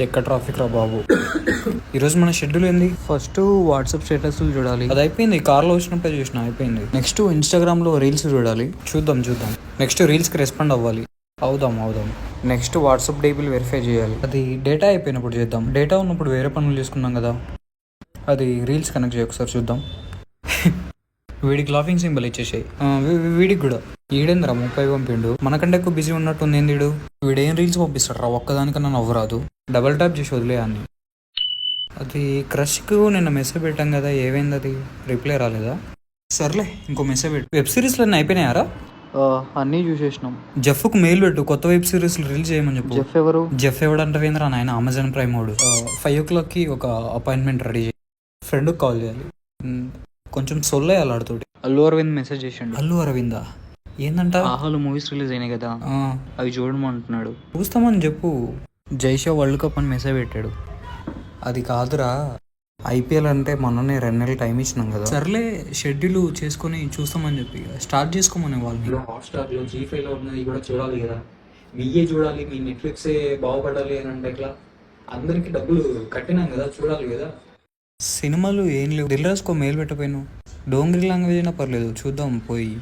ఎక్కడ ట్రాఫిక్ రా బాబు. ఈరోజు మన షెడ్యూల్ ఏంది? ఫస్ట్ వాట్సాప్ స్టేటస్లు చూడాలి, అది అయిపోయింది. కార్లో వచ్చినప్పుడే చూసిన, అయిపోయింది. నెక్స్ట్ ఇన్స్టాగ్రామ్లో రీల్స్ చూడాలి, చూద్దాం. నెక్స్ట్ రీల్స్కి రెస్పాండ్ అవ్వాలి, అవుదాం. నెక్స్ట్ వాట్సాప్ డేబుల్ వెరిఫై చేయాలి, అది డేటా అయిపోయినప్పుడు చేద్దాం. డేటా ఉన్నప్పుడు వేరే పనులు చేసుకున్నాం కదా, అది రీల్స్ కనెక్ట్ చేయ, ఒకసారి చూద్దాం. వీడికి లాఫింగ్ సింబల్ ఇచ్చేసాయి, వీడికి కూడా. ఈడేంద్రా 30 పంపిండు, మనకంటే ఎక్కువ బిజీ ఉన్నట్టుంది ఏంది వీడు. వీడేం రీల్స్ పంపిస్తాడు రా, ఒక్కదానికన్నా నవ్వరాదు. డబల్ ట్యాప్ చేసి వదిలేయాన్ని. అది క్రష్కు నిన్న మెసేజ్ పెట్టాం కదా, ఏమైంది? అది రిప్లై రాలేదా? సర్లే, ఇంకో మెసేజ్ పెట్టు. వెబ్ సిరీస్లు అన్నీ అయిపోయినాయారా? అన్నీ చూసేసినాం. జెఫ్కు మెయిల్ పెట్టు, కొత్త వెబ్ సిరీస్లు రిలీజ్ చేయమని చెప్పు. జెఫ్ ఎవరు? జెఫ్ ఎవడంటారేంద్రా నాయన, అమెజాన్ ప్రైమ్ వాడు. 5 o'clockకి ఒక అపాయింట్మెంట్ రెడీ చేయి. ఫ్రెండ్కి కాల్ చేయాలి, కొంచెం సొల్లేయాలి ఆడితోటి. అల్లు అరవింద్ మెసేజ్ చేసిండు. అల్లు అరవిందా? ఏందంట? ఆహాలు మూవీస్ రిలీజ్ అయినాయి కదా, అవి చూడమంటున్నాడు. చూస్తామని చెప్పు. జైషా వరల్డ్ కప్ అని మెసేజ్ పెట్టాడు. అది కాదురా, ఐపీఎల్ అంటే మొన్ననే 2 నెలలు టైం ఇచ్చినాం కదా. సర్లే, షెడ్యూల్ చేసుకొని చూస్తామని చెప్పి స్టార్ట్ చేసుకోమని వాళ్ళు. హాట్స్టార్లో G5లో ఉన్నది కూడా చూడాలి కదా, మీయే చూడాలి, మీ నెట్ఫ్లిక్సే బాగుపడాలి అని అంటే ఎట్లా? అందరికీ డబ్బులు కట్టినాం కదా, చూడాలి కదా. సినిమాలు ఏం లేవు. దిల్ రాజుకో మెయిల్ పెట్టపోయాను, డోంగ్రీ లాంగ్వేజ్ అయినా పర్లేదు, చూద్దాం పోయి.